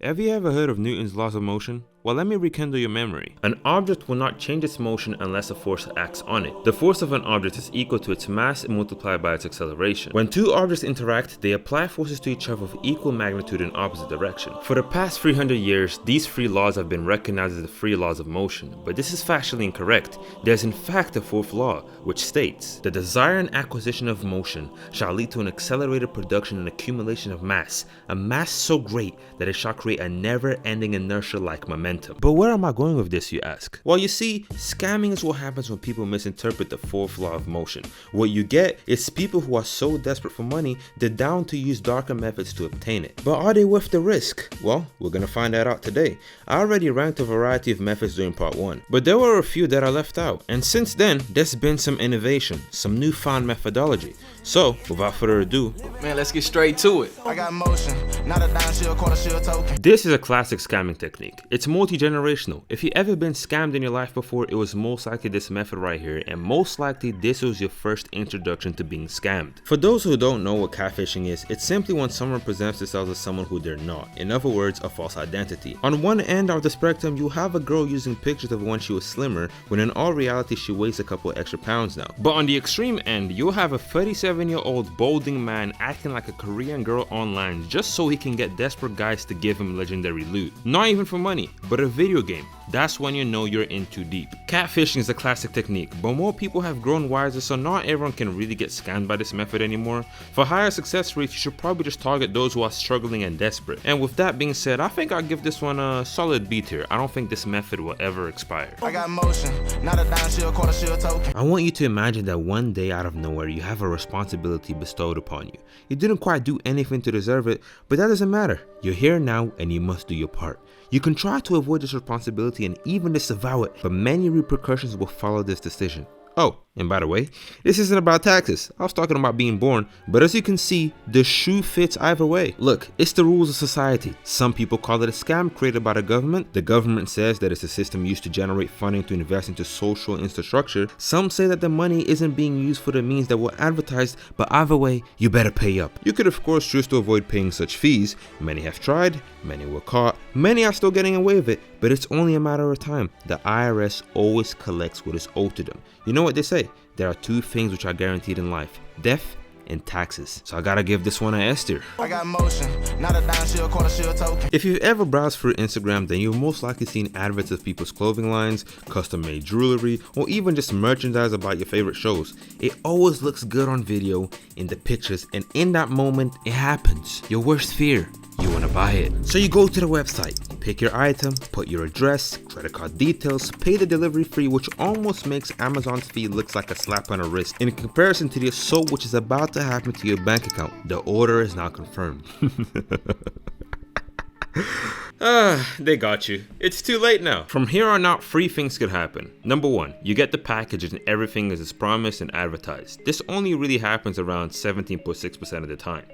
Have you ever heard of Newton's laws of motion? Well, let me rekindle your memory. An object will not change its motion unless a force acts on it. The force of an object is equal to its mass multiplied by its acceleration. When two objects interact, they apply forces to each other of equal magnitude in opposite direction. For the past 300 years, these three laws have been recognized as the three laws of motion, but this is factually incorrect. There's in fact a fourth law, which states, the desire and acquisition of motion shall lead to an accelerated production and accumulation of mass, a mass so great that it shall create a never-ending inertia like momentum. But where am I going with this, you ask? Well, you see, scamming is what happens when people misinterpret the fourth law of motion. What you get is people who are so desperate for money, they're down to use darker methods to obtain it. But are they worth the risk? Well, we're gonna find that out today. I already ranked a variety of methods during part 1, but there were a few that I left out. And since then, there's been some innovation, some newfound methodology. So, without further ado, man, let's get straight to it. I got motion, not a dime shield, quarter shield token. This is a classic scamming technique. It's multi-generational. If you've ever been scammed in your life before, it was most likely this method right here, and most likely this was your first introduction to being scammed. For those who don't know what catfishing is, it's simply when someone presents themselves as someone who they're not. In other words, a false identity. On one end of the spectrum, you have a girl using pictures of when she was slimmer, when in all reality she weighs a couple extra pounds now. But on the extreme end, you'll have a 37-year-old balding man acting like a Korean girl online just so he can get desperate guys to give him legendary loot. Not even for money, but a video game. That's when you know you're in too deep. Catfishing is a classic technique, but more people have grown wiser, so not everyone can really get scammed by this method anymore. For higher success rates, you should probably just target those who are struggling and desperate. And with that being said, I think I'll give this one a solid B tier. I don't think this method will ever expire. I got motion, not a dime shield, quarter shield token. I want you to imagine that one day out of nowhere, you have a responsibility bestowed upon you. You didn't quite do anything to deserve it, but that doesn't matter. You're here now and you must do your part. You can try to avoid this responsibility and even disavow it, but many repercussions will follow this decision. Oh, and by the way, this isn't about taxes. I was talking about being born, but as you can see, the shoe fits either way. Look, it's the rules of society. Some people call it a scam created by the government. The government says that it's a system used to generate funding to invest into social infrastructure. Some say that the money isn't being used for the means that were advertised, but either way, you better pay up. You could of course choose to avoid paying such fees. Many have tried, many were caught, many are still getting away with it, but it's only a matter of time. The IRS always collects what is owed to them. You know what they say? There are two things which are guaranteed in life: death and taxes. So I gotta give this one an S tier. I got motion, not a dime shield, quarter shield token. If you've ever browsed through Instagram, then you've most likely seen adverts of people's clothing lines, custom-made jewelry, or even just merchandise about your favorite shows. It always looks good on video, in the pictures, and in that moment, it happens. Your worst fear. You want to buy it. So you go to the website, pick your item, put your address, credit card details, pay the delivery fee, which almost makes Amazon's fee look like a slap on the wrist in comparison to the assault which is about to happen to your bank account. The order is now confirmed. They got you. It's too late now. From here on out, 3 things could happen. Number 1, you get the package and everything is as promised and advertised. This only really happens around 17.6% of the time.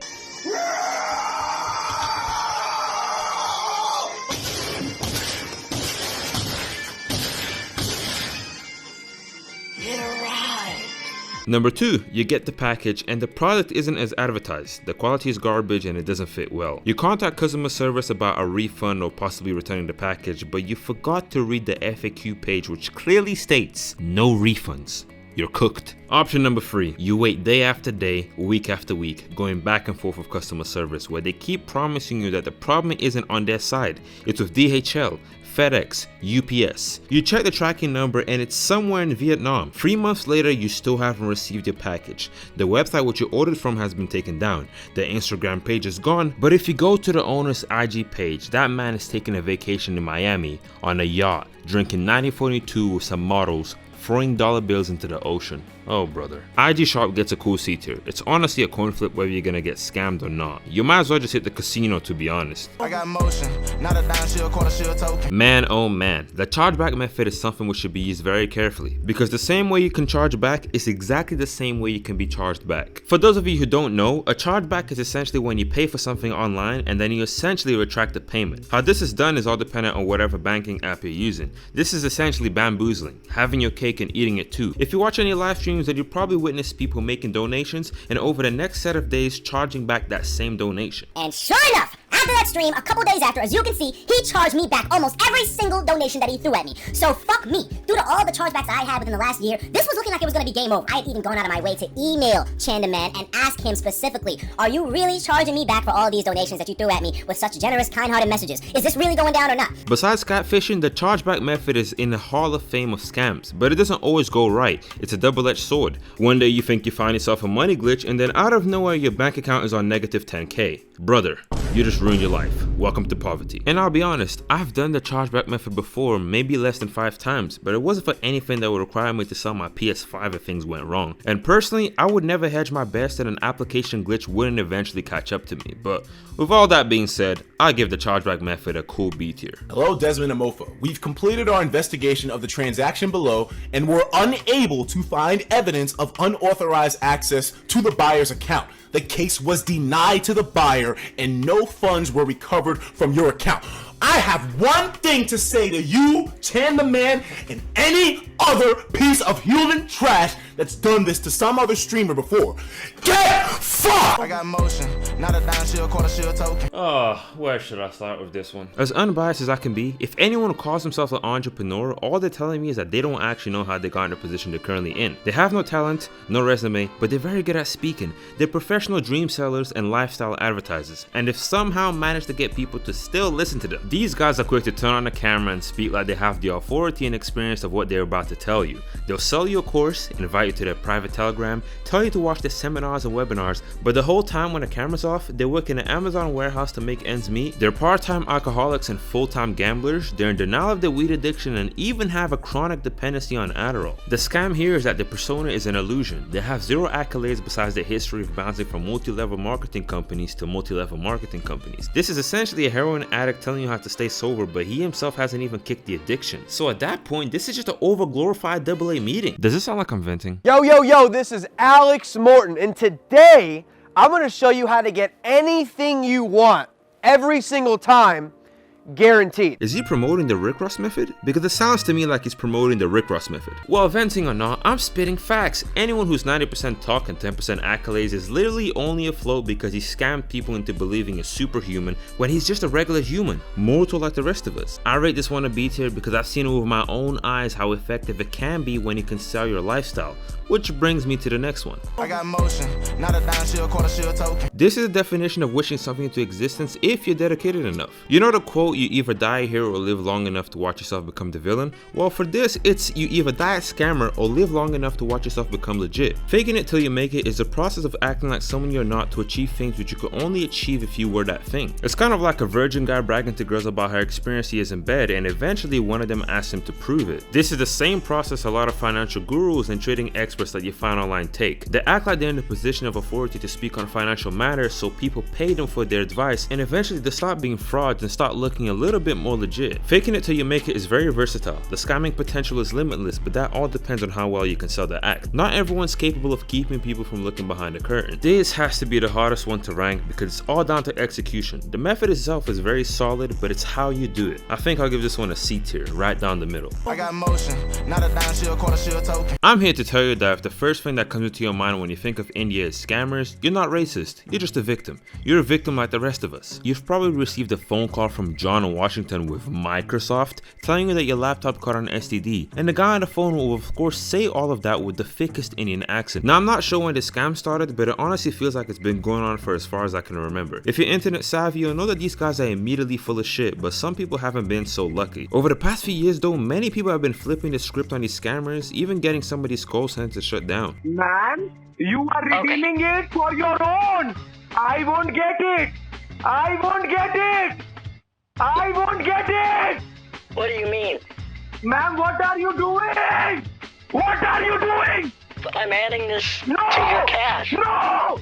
Number 2, you get the package and the product isn't as advertised. The quality is garbage and it doesn't fit well. You contact customer service about a refund or possibly returning the package, but you forgot to read the FAQ page, which clearly states no refunds. You're cooked. Option number 3, you wait day after day, week after week, going back and forth with customer service, where they keep promising you that the problem isn't on their side. It's with DHL, FedEx, UPS. You check the tracking number and it's somewhere in Vietnam. 3 months later, you still haven't received your package. The website which you ordered from has been taken down. The Instagram page is gone, but if you go to the owner's IG page, that man is taking a vacation in Miami on a yacht, drinking 1942 with some models, throwing dollar bills into the ocean. Oh brother. IG Shop gets a cool C tier. It's honestly a coin flip whether you're gonna get scammed or not. You might as well just hit the casino, to be honest. I got motion, not a dime shield, quarter shield token. Man oh man, the chargeback method is something which should be used very carefully, because the same way you can charge back is exactly the same way you can be charged back. For those of you who don't know, a chargeback is essentially when you pay for something online and then you essentially retract the payment. How this is done is all dependent on whatever banking app you're using. This is essentially bamboozling, having your cake and eating it too. If you watch any live streams, then you probably witness people making donations and over the next set of days charging back that same donation. And sure enough, After that stream, a couple days after, as you can see, he charged me back almost every single donation that he threw at me. So fuck me. Due to all the chargebacks I had within the last year, this was looking like it was gonna be game over. I had even gone out of my way to email Chandaman and ask him specifically, are you really charging me back for all these donations that you threw at me with such generous, kind-hearted messages? Is this really going down or not? Besides catfishing, the chargeback method is in the hall of fame of scams, but it doesn't always go right. It's a double-edged sword. One day you think you find yourself a money glitch, and then out of nowhere your bank account is on negative 10K. Brother, you just ruined your life. Welcome to poverty. And I'll be honest, I've done the chargeback method before, maybe less than 5 times, but it wasn't for anything that would require me to sell my PS5 if things went wrong. And personally, I would never hedge my bets that an application glitch wouldn't eventually catch up to me. But with all that being said, I give the chargeback method a cool B tier. Hello, Desmond and Mofa. We've completed our investigation of the transaction below and were unable to find evidence of unauthorized access to the buyer's account. The case was denied to the buyer and no funds were recovered from your account. I have one thing to say to you, Chandaman, and any other piece of human trash that's done this to some other streamer before. Get fucked! I got motion, not a dime shield, quarter shield token. Oh, where should I start with this one? As unbiased as I can be, if anyone calls themselves an entrepreneur, all they're telling me is that they don't actually know how they got in the position they're currently in. They have no talent, no resume, but they're very good at speaking. They're professional dream sellers and lifestyle advertisers, and if somehow manage to get people to still listen to them, these guys are quick to turn on the camera and speak like they have the authority and experience of what they're about to tell you. They'll sell you a course, invite you to their private Telegram, tell you to watch their seminars and webinars, but the whole time when the camera's off, they work in an Amazon warehouse to make ends meet. They're part-time alcoholics and full-time gamblers. They're in denial of their weed addiction and even have a chronic dependency on Adderall. The scam here is that the persona is an illusion. They have zero accolades besides their history of bouncing from multi-level marketing companies to multi-level marketing companies. This is essentially a heroin addict telling you how to stay sober, but he himself hasn't even kicked the addiction. So at that point, this is just an over-glorified AA meeting. Does this sound like I'm venting? Yo, this is Alex Morton, and today I'm gonna show you how to get anything you want every single time, guaranteed. Is he promoting the Rick Ross method? Because it sounds to me like he's promoting the Rick Ross method. Well, venting or not, I'm spitting facts. Anyone who's 90% talk and 10% accolades is literally only afloat because he scammed people into believing he's superhuman when he's just a regular human, mortal like the rest of us. I rate this one a B tier because I've seen with my own eyes how effective it can be when you can sell your lifestyle. Which brings me to the next one. I got motion, not a dime shield, quarter shield token. This is the definition of wishing something into existence if you're dedicated enough. You know the quote, you either die a hero or live long enough to watch yourself become the villain? Well, for this, it's you either die a scammer or live long enough to watch yourself become legit. Faking it till you make it is the process of acting like someone you're not to achieve things which you could only achieve if you were that thing. It's kind of like a virgin guy bragging to girls about how experienced he is in bed, and eventually one of them asks him to prove it. This is the same process a lot of financial gurus and trading experts that you find online take. They act like they're in a position of authority to speak on financial matters, so people pay them for their advice, and eventually they stop being frauds and start looking a little bit more legit. Faking it till you make it is very versatile. The scamming potential is limitless, but that all depends on how well you can sell the act. Not everyone's capable of keeping people from looking behind the curtain. This has to be the hardest one to rank because it's all down to execution. The method itself is very solid, but it's how you do it. I think I'll give this one a C tier, right down the middle. I got motion, not a dime shield, quarter shield token. I'm here to tell you that if the first thing that comes into your mind when you think of India as scammers, you're not racist, you're just a victim. You're a victim like the rest of us. You've probably received a phone call from John in Washington with Microsoft telling you that your laptop caught an STD, and the guy on the phone will of course say all of that with the thickest Indian accent. Now I'm not sure when the scam started, but it honestly feels like it's been going on for as far as I can remember. If you're internet savvy, you'll know that these guys are immediately full of shit, but some people haven't been so lucky. Over the past few years though, many people have been flipping the script on these scammers, even getting somebody's call center shut down. Man, you are redeeming it for your own. I won't get it. I won't get it. I won't get it. What do you mean? Ma'am, what are you doing? What are you doing? I'm adding this No! to your cash. No!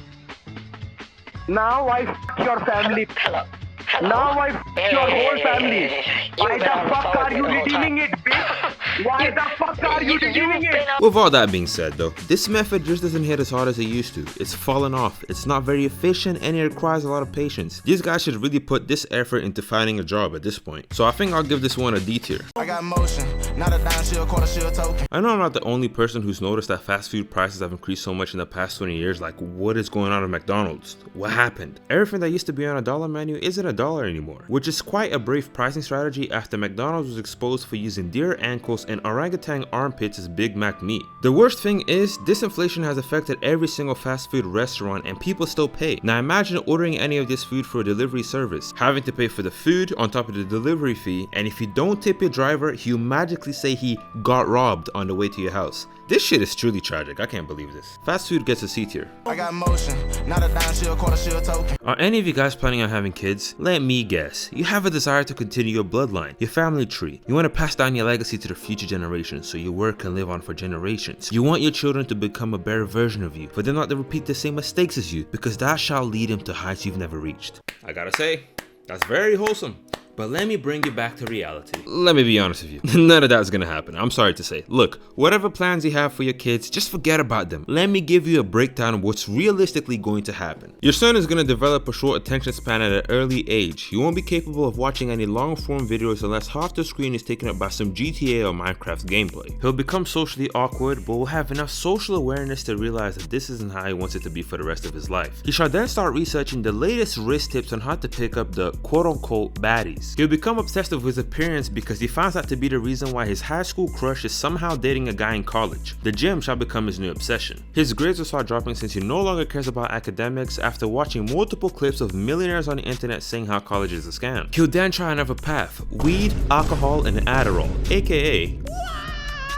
Now I f*** your family. Hello. Hello. Now I f*** your whole family. You've Why been the on the fuck phone are with me you the whole redeeming time. it, bitch? Why the fuck are you redeeming it? With all that being said though, this method just doesn't hit as hard as it used to. It's fallen off, it's not very efficient, and it requires a lot of patience. These guys should really put this effort into finding a job at this point. So I think I'll give this one a D tier. I got motion, not a dime, she a quarter, she a token. I know I'm not the only person who's noticed that fast food prices have increased so much in the past 20 years. Like, what is going on at McDonald's? What happened? Everything that used to be on a dollar menu isn't a dollar anymore, which is quite a brave pricing strategy after McDonald's was exposed for using deer ankles and orangutan armpits as Big Mac meat. The worst thing is, this inflation has affected every single fast food restaurant and people still pay. Now imagine ordering any of this food for a delivery service, having to pay for the food on top of the delivery fee, and if you don't tip your driver, he'll magically say he got robbed on the way to your house. This shit is truly tragic. I can't believe this. Fast food gets a C tier. I got motion, not a dime, she a quarter, she a token. Are any of you guys planning on having kids? Let me guess. You have a desire to continue your bloodline, your family tree. You want to pass down your legacy to the future generations so your work can live on for generations. You want your children to become a better version of you, for them not to repeat the same mistakes as you, because that shall lead them to heights you've never reached. I gotta say, that's very wholesome. But let me bring you back to reality. Let me be honest with you. None of that's gonna happen. I'm sorry to say. Look, whatever plans you have for your kids, just forget about them. Let me give you a breakdown of what's realistically going to happen. Your son is gonna develop a short attention span at an early age. He won't be capable of watching any long form videos unless half the screen is taken up by some GTA or Minecraft gameplay. He'll become socially awkward, but will have enough social awareness to realize that this isn't how he wants it to be for the rest of his life. He shall then start researching the latest risk tips on how to pick up the quote-unquote baddies. He'll become obsessed with his appearance because he finds out to be the reason why his high school crush is somehow dating a guy in college. The gym shall become his new obsession. His grades will start dropping since he no longer cares about academics after watching multiple clips of millionaires on the internet saying how college is a scam. He'll then try another path: weed, alcohol, and Adderall, aka...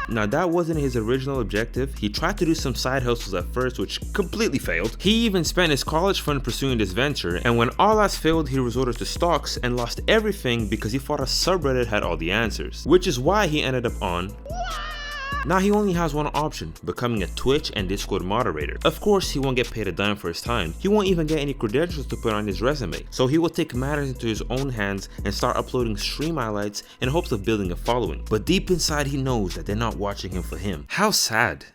Now that wasn't his original objective. He tried to do some side hustles at first, which completely failed. He even spent his college fund pursuing this venture, and when all else failed, he resorted to stocks and lost everything because he thought a subreddit had all the answers, which is why he ended up on... Now he only has one option: becoming a Twitch and Discord moderator. Of course, he won't get paid a dime for his time. He won't even get any credentials to put on his resume. So he will take matters into his own hands and start uploading stream highlights in hopes of building a following. But deep inside, he knows that they're not watching him for him. How sad.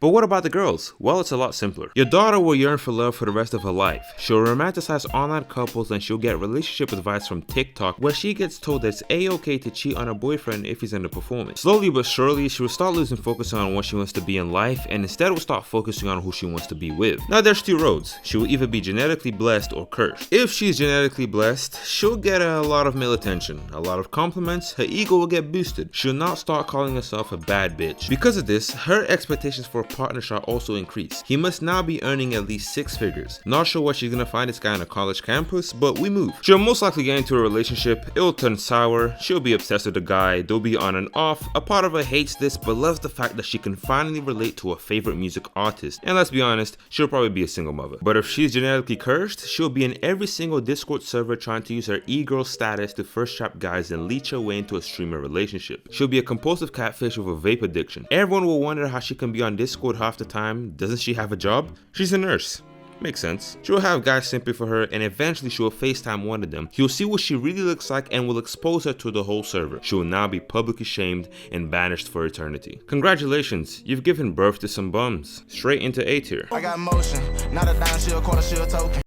But what about the girls? Well, it's a lot simpler. Your daughter will yearn for love for the rest of her life. She'll romanticize online couples and she'll get relationship advice from TikTok where she gets told that it's a-okay to cheat on her boyfriend if he's underperforming. Slowly but surely, she will start losing focus on what she wants to be in life and instead will start focusing on who she wants to be with. Now there's two roads. She will either be genetically blessed or cursed. If she's genetically blessed, she'll get a lot of male attention, a lot of compliments, her ego will get boosted. She'll not start calling herself a bad bitch. Because of this, her expectations for a partner shall also increase. He must now be earning at least 6 figures. Not sure what she's gonna find this guy on a college campus, but we move. She'll most likely get into a relationship, it'll turn sour, she'll be obsessed with the guy, they'll be on and off. A part of her hates this but loves the fact that she can finally relate to her favorite music artist, and let's be honest, she'll probably be a single mother. But if she's genetically cursed, she'll be in every single Discord server trying to use her e-girl status to first trap guys and leech her way into a streamer relationship. She'll be a compulsive catfish with a vape addiction. Everyone will wonder how she can be on Discord half the time. Doesn't she have a job? She's a nurse. Makes sense. She'll have guys simping for her and eventually she will FaceTime one of them. He'll see what she really looks like and will expose her to the whole server. She will now be publicly shamed and banished for eternity. Congratulations, you've given birth to some bums. Straight into A tier. I got motion, not a dime, she a quarter, she a token.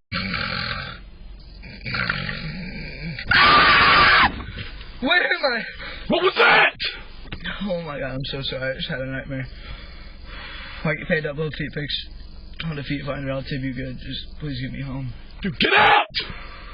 Where am I? What was that? Oh my god, I'm so sorry. I just had a nightmare. If I get paid to upload feet pics on a feet finder, I'll tip you good. Just please get me home. Dude, get out!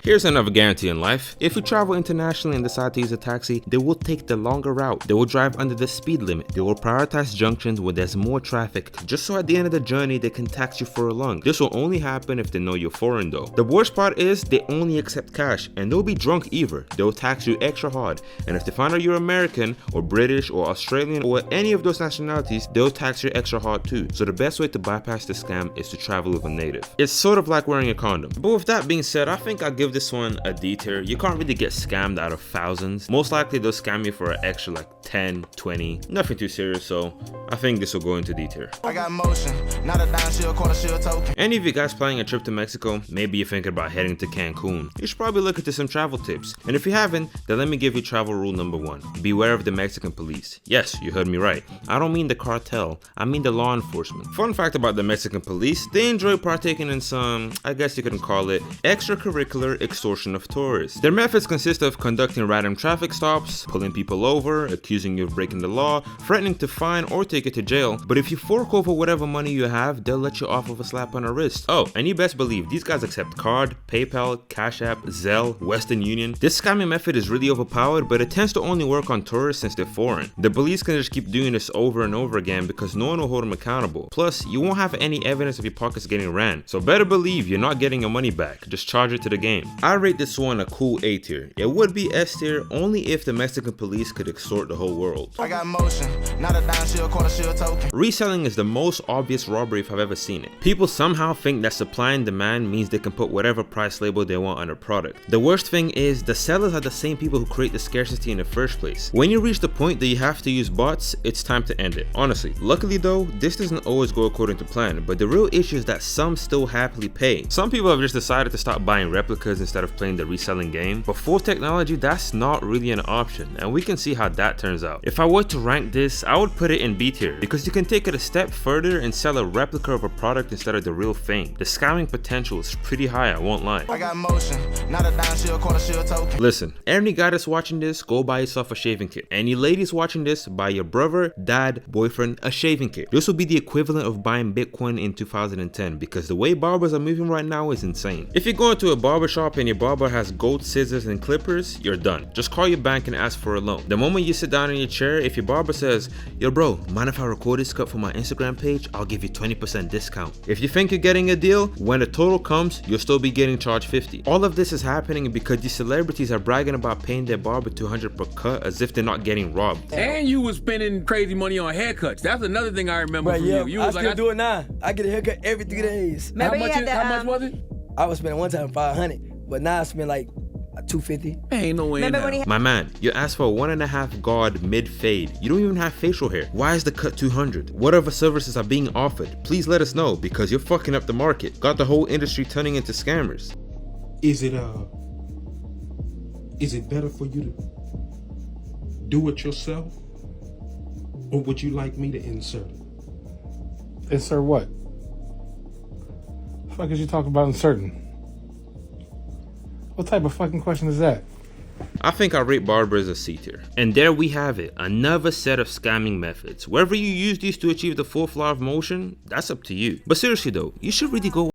Here's another guarantee in life. If you travel internationally and decide to use a taxi, they will take the longer route. They will drive under the speed limit. They will prioritize junctions where there's more traffic, just so at the end of the journey they can tax you for a lung. This will only happen if they know you're foreign though. The worst part is they only accept cash and they'll be drunk either. They'll tax you extra hard. And if they find out you're American or British or Australian or any of those nationalities, they'll tax you extra hard too. So the best way to bypass the scam is to travel with a native. It's sort of like wearing a condom. But with that being said, I think I'll give give this one a D tier. You can't really get scammed out of thousands. Most likely they'll scam you for an extra like 10, 20, nothing too serious, so I think this will go into D tier. I got motion, not a dime, she a quarter, she a token. Any of you guys planning a trip to Mexico, maybe you're thinking about heading to Cancun, you should probably look into some travel tips. And if you haven't, then let me give you travel rule number 1. Beware of the Mexican police. Yes, you heard me right. I don't mean the cartel, I mean the law enforcement. Fun fact about the Mexican police, they enjoy partaking in some, I guess you can call it, extracurricular extortion of tourists. Their methods consist of conducting random traffic stops, pulling people over, accusing you of breaking the law, threatening to fine or take you to jail, but if you fork over whatever money you have, they'll let you off with a slap on the wrist. Oh, and you best believe these guys accept card, PayPal, Cash App, Zelle, Western Union. This scamming method is really overpowered, but it tends to only work on tourists since they're foreign. The police can just keep doing this over and over again because no one will hold them accountable. Plus, you won't have any evidence of your pockets getting ran, so better believe you're not getting your money back. Just charge it to the game. I rate this one a cool A tier. It would be S tier only if the Mexican police could extort the whole world. I got motion, not a dime, she a quarter, she a token. Reselling is the most obvious robbery if I've ever seen it. People somehow think that supply and demand means they can put whatever price label they want on a product. The worst thing is the sellers are the same people who create the scarcity in the first place. When you reach the point that you have to use bots, it's time to end it. Honestly, luckily though, this doesn't always go according to plan, but the real issue is that some still happily pay. Some people have just decided to stop buying replicas instead of playing the reselling game, but for technology, that's not really an option, and we can see how that turns out. If I were to rank this, I would put it in B tier, because you can take it a step further and sell a replica of a product instead of the real thing. The scamming potential is pretty high, I won't lie. I got motion, not a dime, she a quarter, she a token. Listen, any guy that's watching this, go buy yourself a shaving kit. Any ladies watching this, buy your brother, dad, boyfriend a shaving kit. This will be the equivalent of buying Bitcoin in 2010, because the way barbers are moving right now is insane. If you go into a barber shop and your barber has gold scissors and clippers, you're done. Just call your bank and ask for a loan. The moment you sit down in your chair, if your barber says, yo bro, mind if I record this cut for my Instagram page? I'll give you 20% discount. If you think you're getting a deal, when the total comes, you'll still be getting charged 50. All of this is happening because these celebrities are bragging about paying their barber $200 per cut as if they're not getting robbed. And you was spending crazy money on haircuts. That's another thing I remember from you. You I was still do it now. I get a haircut every 3 days. How much was it? I was spending one time $500, but now I spend like $250. Ain't no way. My man, you asked for a 1.5 guard mid fade. You don't even have facial hair. Why is the cut $200? What other services are being offered? Please let us know, because you're fucking up the market. Got the whole industry turning into scammers. Is it better for you to do it yourself, or would you like me to insert it? Insert what? The fuck is you talking about inserting? What type of fucking question is that? I think I rate Barbers a C tier. And there we have it, another set of scamming methods. Whether you use these to achieve the 4th law of motion, that's up to you. But seriously though, you should really go